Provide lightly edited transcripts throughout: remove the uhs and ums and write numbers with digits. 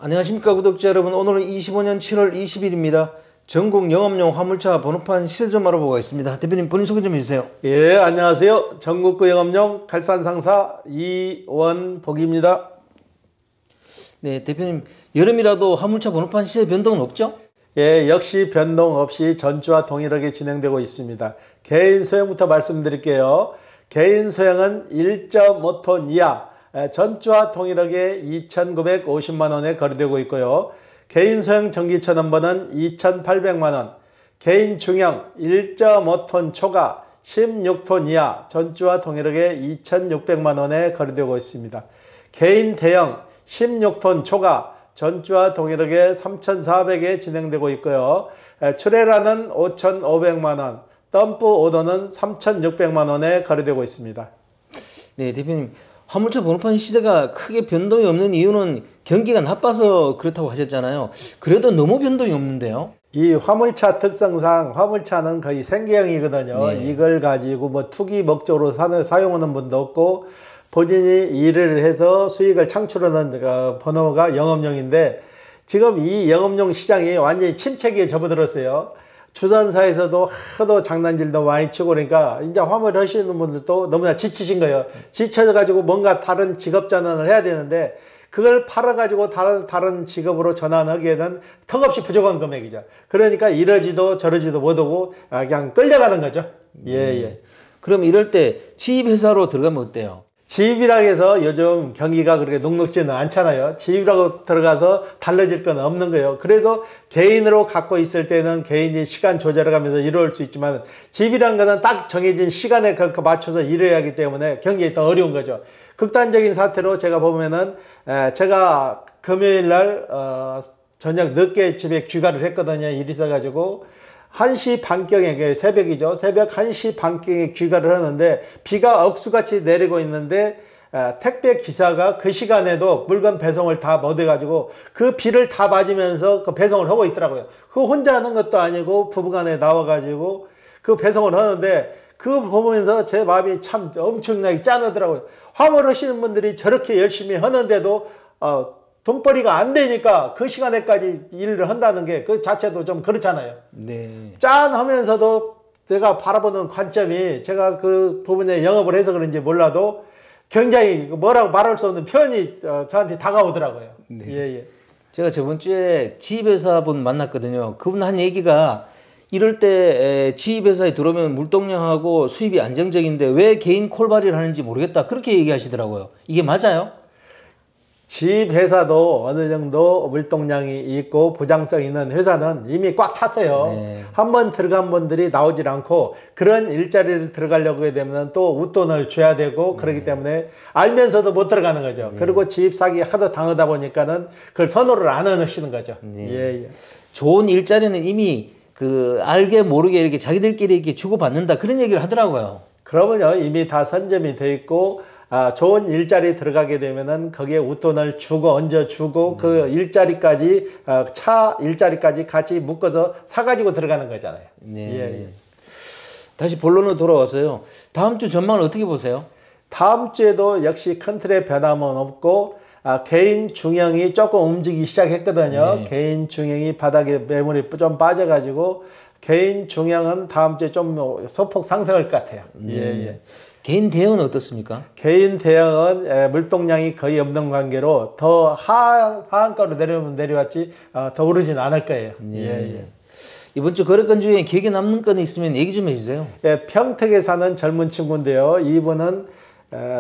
안녕하십니까 구독자 여러분, 오늘은 25년 7월 20일입니다. 전국 영업용 화물차 번호판 시세 좀 알아보고 있습니다. 대표님 본인 소개 좀 해주세요. 예, 안녕하세요. 전국구 영업용 갈산상사 이원복입니다. 네, 대표님 여름이라도 화물차 번호판 시세 변동은 없죠? 예, 역시 변동 없이 전주와 동일하게 진행되고 있습니다. 개인 소형부터 말씀드릴게요. 개인 소형은 1.5톤 이하 전주와 동일하게 2,950만원에 거래되고 있고요. 개인 소형 전기차 넘버는 2,800만원, 개인 중형 1.5톤 초과 16톤 이하 전주와 동일하게 2,600만원에 거래되고 있습니다. 개인 대형 16톤 초과 전주와 동일하게 3,400에 진행되고 있고요. 출애라는 5,500만원, 덤프 오더는 3,600만원에 거래되고 있습니다. 네, 대표님 화물차 번호판 시세가 크게 변동이 없는 이유는 경기가 나빠서 그렇다고 하셨잖아요. 그래도 너무 변동이 없는데요. 이 화물차 특성상 화물차는 거의 생계형이거든요. 네. 이걸 가지고 뭐 투기 목적으로 사용하는 분도 없고 본인이 일을 해서 수익을 창출하는 번호가 영업용인데 지금 이 영업용 시장이 완전히 침체기에 접어들었어요. 주전사에서도 하도 장난질도 많이 치고 그러니까 이제 화물 하시는 분들도 너무나 지치신 거예요. 지쳐가지고 뭔가 다른 직업 전환을 해야 되는데 그걸 팔아가지고 다른 직업으로 전환하기에는 턱없이 부족한 금액이죠. 그러니까 이러지도 저러지도 못하고 그냥 끌려가는 거죠. 예. 그럼 이럴 때 지입회사로 들어가면 어때요? 지입이라고 해서 요즘 경기가 그렇게 녹록지는 않잖아요. 지입이라고 들어가서 달라질 건 없는 거예요. 그래도 개인으로 갖고 있을 때는 개인이 시간 조절을 하면서 이룰 수 있지만 지입이라는 것은 딱 정해진 시간에 맞춰서 일을 해야 하기 때문에 경기가 더 어려운 거죠. 극단적인 사태로 제가 보면은 제가 금요일 날 저녁 늦게 집에 귀가를 했거든요. 일이 있어가지고 1시 반경에, 새벽이죠. 새벽 1시 반경에 귀가를 하는데 비가 억수같이 내리고 있는데 택배 기사가 그 시간에도 물건 배송을 다 못해가지고 그 비를 다 맞으면서 그 배송을 하고 있더라고요. 그거 혼자 하는 것도 아니고 부부간에 나와가지고 그 배송을 하는데 그거 보면서 제 마음이 참 엄청나게 짠하더라고요. 화물 하시는 분들이 저렇게 열심히 하는데도 돈벌이가 안 되니까 그 시간에까지 일을 한다는 게 그 자체도 좀 그렇잖아요. 네. 짠하면서도 제가 바라보는 관점이 제가 그 부분에 영업을 해서 그런지 몰라도 굉장히 뭐라고 말할 수 없는 표현이 저한테 다가오더라고요. 네. 예. 제가 저번 주에 지입회사분 만났거든요. 그분 한 얘기가 이럴 때 지입회사에 들어오면 물동량하고 수입이 안정적인데 왜 개인 콜발이를 하는지 모르겠다. 그렇게 얘기하시더라고요. 이게 맞아요? 지입회사도 어느 정도 물동량이 있고 보장성 있는 회사는 이미 꽉 찼어요. 네. 한번 들어간 분들이 나오질 않고 그런 일자리를 들어가려고 되면 또 웃돈을 줘야 되고 그렇기 때문에 알면서도 못 들어가는 거죠. 그리고 지입 사기 하도 당하다 보니까는 그걸 선호를 안 하시는 거죠. 예. 좋은 일자리는 이미 알게 모르게 이렇게 자기들끼리 이렇게 주고받는다 그런 얘기를 하더라고요. 그러면요 이미 다 선점이 돼 있고 좋은 일자리 들어가게 되면은 거기에 웃돈을 주고 얹어주고 그 일자리까지 차 일자리까지 같이 묶어서 사가지고 들어가는 거잖아요. 네. 예. 다시 본론으로 돌아와서요. 다음 주 전망을 어떻게 보세요? 다음 주에도 역시 큰 틀의 변함은 없고 개인 중형이 조금 움직이기 시작했거든요. 네. 개인 중형이 바닥에 매물이 좀 빠져가지고 개인 중형은 다음 주에 좀 소폭 상승할 것 같아요. 예. 개인 대응은 어떻습니까? 개인 대형은 물동량이 거의 없는 관계로 더 하한가로 내려오면 내려왔지 더 오르진 않을 거예요. 예. 이번 주 거래건 중에 기억에 남는 건 있으면 얘기 좀 해주세요. 예, 평택에 사는 젊은 친구인데요. 이분은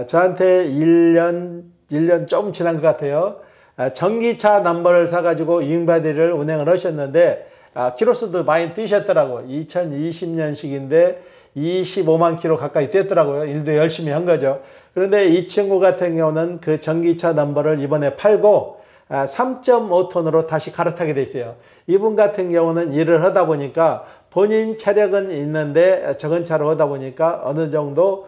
저한테 1년 좀 지난 것 같아요. 전기차 넘버를 사가지고 유인바디를 운행을 하셨는데 키로수도 많이 뛰셨더라고요. 2020년식인데 25만 킬로 가까이 뛰었더라고요. 일도 열심히 한 거죠. 그런데 이 친구 같은 경우는 그 전기차 넘버를 이번에 팔고 3.5톤으로 다시 갈아타게 돼 있어요. 이분 같은 경우는 일을 하다 보니까 본인 차량은 있는데 적은 차로 하다 보니까 어느 정도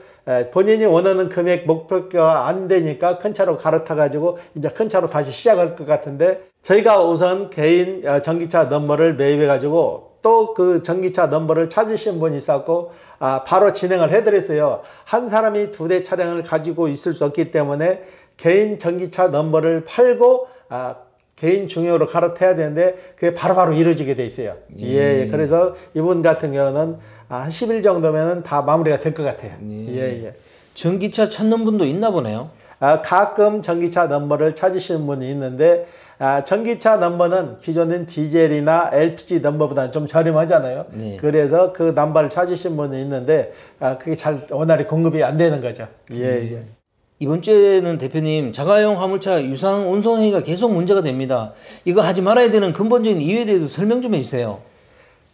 본인이 원하는 금액 목표가 안 되니까 큰 차로 갈아타 가지고 이제 큰 차로 다시 시작할 것 같은데 저희가 우선 개인 전기차 넘버를 매입해 가지고 또 그 전기차 넘버를 찾으신 분이 있었고 바로 진행을 해드렸어요. 한 사람이 2대 차량을 가지고 있을 수 없기 때문에 개인 전기차 넘버를 팔고 개인 중용으로 갈아타야 되는데 그게 바로바로 이루어지게 돼 있어요. 예. 그래서 이분 같은 경우는 한 10일 정도면은 다 마무리가 될 것 같아요. 예. 전기차 찾는 분도 있나 보네요. 가끔 전기차 넘버를 찾으시는 분이 있는데 전기차 넘버는 기존인 디젤이나 LPG 넘버보다는 좀 저렴하잖아요. 그래서 그 넘버를 찾으신 분이 있는데 그게 잘 원활히 공급이 안 되는 거죠. 예. 이번 주에는 대표님 자가용 화물차 유상 운송행위가 계속 문제가 됩니다. 이거 하지 말아야 되는 근본적인 이유에 대해서 설명 좀 해주세요.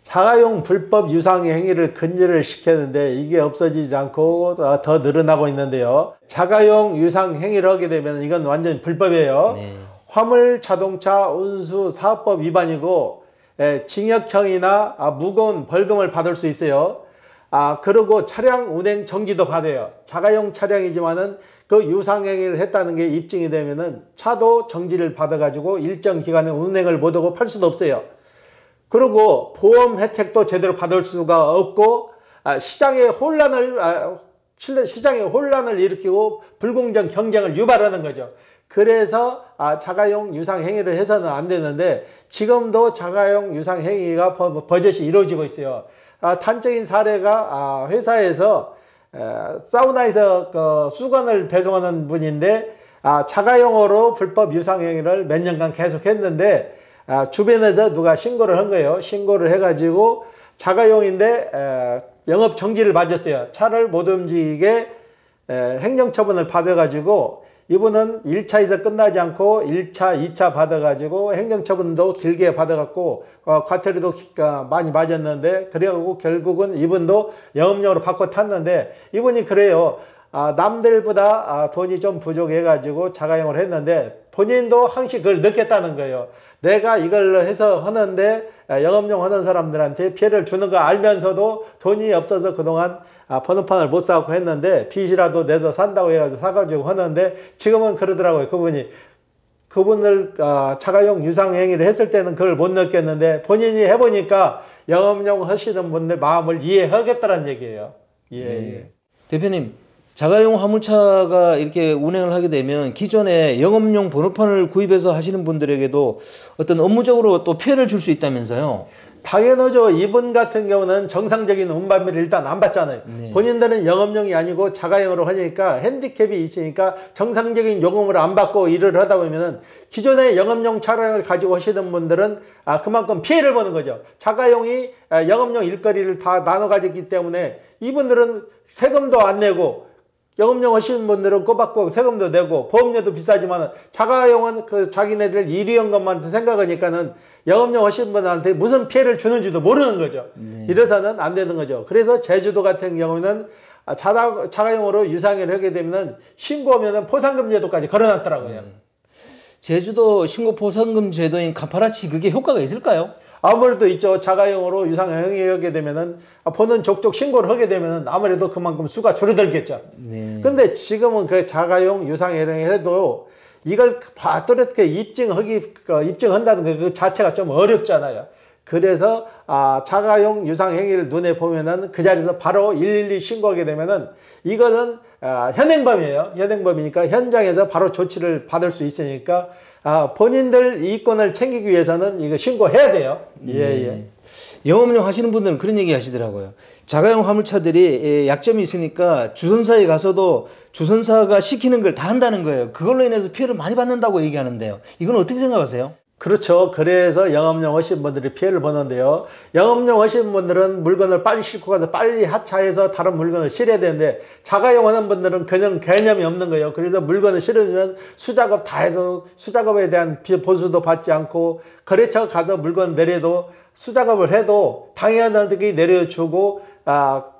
자가용 불법 유상 행위를 금지를 시켰는데 이게 없어지지 않고 더 늘어나고 있는데요. 자가용 유상 행위를 하게 되면 이건 완전 불법이에요. 화물 자동차 운수 사업법 위반이고 징역형이나 무거운 벌금을 받을 수 있어요. 그리고 차량 운행 정지도 받아요. 자가용 차량이지만은 그 유상행위를 했다는 게 입증이 되면은 차도 정지를 받아가지고 일정 기간에 운행을 못하고 팔 수도 없어요. 그리고 보험 혜택도 제대로 받을 수가 없고 시장의 혼란을 일으키고 불공정 경쟁을 유발하는 거죠. 그래서 자가용 유상 행위를 해서는 안 되는데 지금도 자가용 유상 행위가 버젓이 이루어지고 있어요. 단적인 사례가 회사에서 사우나에서 수건을 배송하는 분인데 자가용으로 불법 유상 행위를 몇 년간 계속 했는데 주변에서 누가 신고를 한 거예요. 신고를 해가지고 자가용인데 영업 정지를 맞았어요. 차를 못 움직이게 행정처분을 받아가지고 이분은 1차에서 끝나지 않고 1차, 2차 받아가지고 행정처분도 길게 받아갖고 과태료도 많이 맞았는데 그래가지고 결국은 이분도 영업용으로 바꿔 탔는데 이분이 그래요. 남들보다 돈이 좀 부족해가지고 자가용을 했는데 본인도 항시 그걸 느꼈다는 거예요. 내가 이걸 해서 하는데 영업용 하는 사람들한테 피해를 주는 거 알면서도 돈이 없어서 그동안 번호판을 못 사고 했는데 빚이라도 내서 산다고 해가지고 사가지고 하는데 지금은 그러더라고요. 그분을 자가용 유상행위를 했을 때는 그걸 못 느꼈는데 본인이 해보니까 영업용 하시는 분들 마음을 이해하겠다는 얘기예요. 예. 대표님, 자가용 화물차가 이렇게 운행을 하게 되면 기존에 영업용 번호판을 구입해서 하시는 분들에게도 어떤 업무적으로 또 피해를 줄 수 있다면서요? 당연하죠. 이분 같은 경우는 정상적인 운반비를 일단 안 받잖아요. 본인들은 영업용이 아니고 자가용으로 하니까 핸디캡이 있으니까 정상적인 요금을 안 받고 일을 하다 보면은 기존의 영업용 차량을 가지고 하시는 분들은 그만큼 피해를 보는 거죠. 자가용이 영업용 일거리를 다 나눠 가지기 때문에 이분들은 세금도 안 내고 영업용 하시는 분들은 꼬박꼬박 세금도 내고 보험료도 비싸지만 자가용은 그 자기네들 일위한 것만 생각하니까는 영업용 하시는 분한테 무슨 피해를 주는지도 모르는 거죠. 이래서는 안 되는 거죠. 그래서 제주도 같은 경우는 자가용으로 유상을 하게 되면 신고하면 포상금 제도까지 걸어놨더라고요. 제주도 신고 포상금 제도인 카파라치 그게 효과가 있을까요? 아무래도 있죠. 자가용으로 유상행위 하게 되면은 보는 족족 신고를 하게 되면은 아무래도 그만큼 수가 줄어들겠죠. 근데 지금은 그 자가용 유상행위를 해도 이걸 또렷하게 입증한다는 그 자체가 좀 어렵잖아요. 그래서 자가용 유상행위를 눈에 보면은 그 자리에서 바로 112 신고하게 되면은 이거는 현행범이에요. 현행범이니까 현장에서 바로 조치를 받을 수 있으니까 본인들 이권을 챙기기 위해서는 이거 신고해야 돼요. 예. 영업용 하시는 분들은 그런 얘기 하시더라고요. 자가용 화물차들이 약점이 있으니까 주선사에 가서도 주선사가 시키는 걸 다 한다는 거예요. 그걸로 인해서 피해를 많이 받는다고 얘기하는데요. 이건 어떻게 생각하세요? 그렇죠. 그래서 영업용 하시는 분들이 피해를 보는데요. 영업용 하시는 분들은 물건을 빨리 싣고 가서 빨리 하차해서 다른 물건을 실어야 되는데 자가용 하는 분들은 그냥 개념이 없는 거예요. 그래서 물건을 실으면 수작업 다 해서 수작업에 대한 보수도 받지 않고 거래처 가서 물건 내려도 수작업을 해도 당연하게 내려주고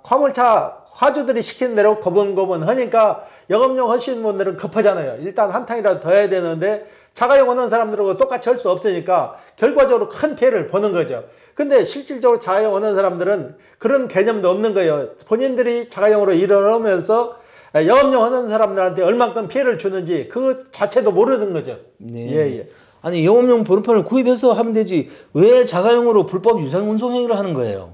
화물차 화주들이 시키는 대로 고분고분 하니까 영업용 하시는 분들은 급하잖아요. 일단 한탕이라도 더 해야 되는데 자가용 하는 사람들하고 똑같이 할 수 없으니까 결과적으로 큰 피해를 보는 거죠. 근데 실질적으로 자가용 하는 사람들은 그런 개념도 없는 거예요. 본인들이 자가용으로 일을 하면서 영업용 하는 사람들한테 얼만큼 피해를 주는지 그 자체도 모르는 거죠. 예. 아니 영업용 번호판을 구입해서 하면 되지 왜 자가용으로 불법 유상 운송 행위를 하는 거예요?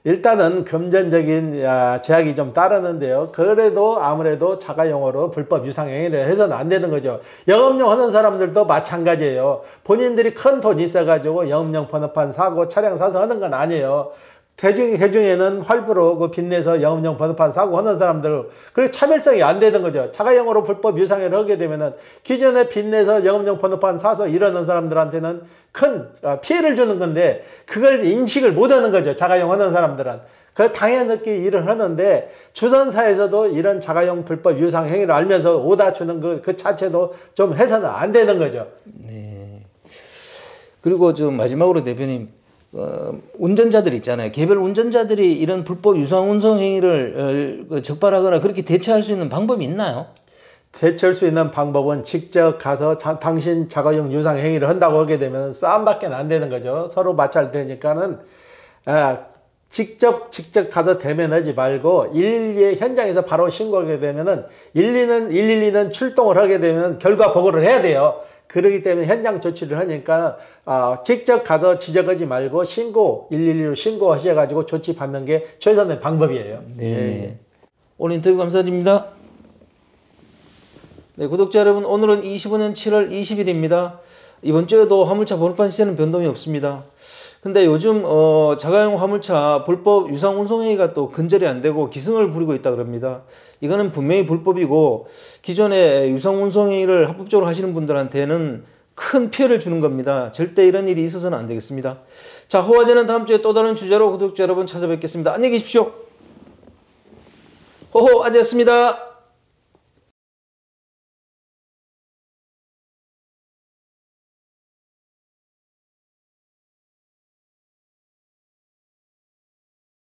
일단은 금전적인 제약이 좀 따르는데요. 그래도 아무래도 자가용으로 불법 유상행위를 해서는 안 되는 거죠. 영업용 하는 사람들도 마찬가지예요. 본인들이 큰 돈 있어가지고 영업용 번호판 사고 차량 사서 하는 건 아니에요. 대중에는 활부로 그 빚내서 영업용 번호판 사고 하는 사람들, 그리고 차별성이 안 되는 거죠. 자가용으로 불법 유상행위를 하게 되면은 기존에 빚내서 영업용 번호판 사서 이러는 사람들한테는 큰 피해를 주는 건데, 그걸 인식을 못 하는 거죠. 자가용 하는 사람들은. 그 당연하게 일을 하는데, 주선사에서도 이런 자가용 불법 유상행위를 알면서 오다 주는 그 자체도 좀 해서는 안 되는 거죠. 네. 그리고 좀 마지막으로 대표님, 운전자들 있잖아요. 개별 운전자들이 이런 불법 유상 운송 행위를 적발하거나 그렇게 대처할 수 있는 방법이 있나요? 대처할 수 있는 방법은 직접 가서 당신 자가용 유상 행위를 한다고 하게 되면 싸움밖에 안 되는 거죠. 서로 마찰되니까는 직접 가서 대면하지 말고 112에 현장에서 바로 신고하게 되면은 112는 출동을 하게 되면 결과 보고를 해야 돼요. 그렇기 때문에 현장 조치를 하니까 직접 가서 지적하지 말고 112로 신고하셔가지고 조치 받는 게 최선의 방법이에요. 네. 네. 오늘 인터뷰 감사드립니다. 네, 구독자 여러분, 오늘은 25년 7월 20일입니다. 이번 주에도 화물차 번호판 시세는 변동이 없습니다. 근데 요즘 자가용 화물차 불법 유상 운송행위가 또 근절이 안 되고 기승을 부리고 있다 그럽니다. 이거는 분명히 불법이고 기존에 유상 운송행위를 합법적으로 하시는 분들한테는 큰 피해를 주는 겁니다. 절대 이런 일이 있어서는 안 되겠습니다. 자, 호화제는 다음 주에 또 다른 주제로 구독자 여러분 찾아뵙겠습니다. 안녕히 계십시오. 호호 아재였습니다.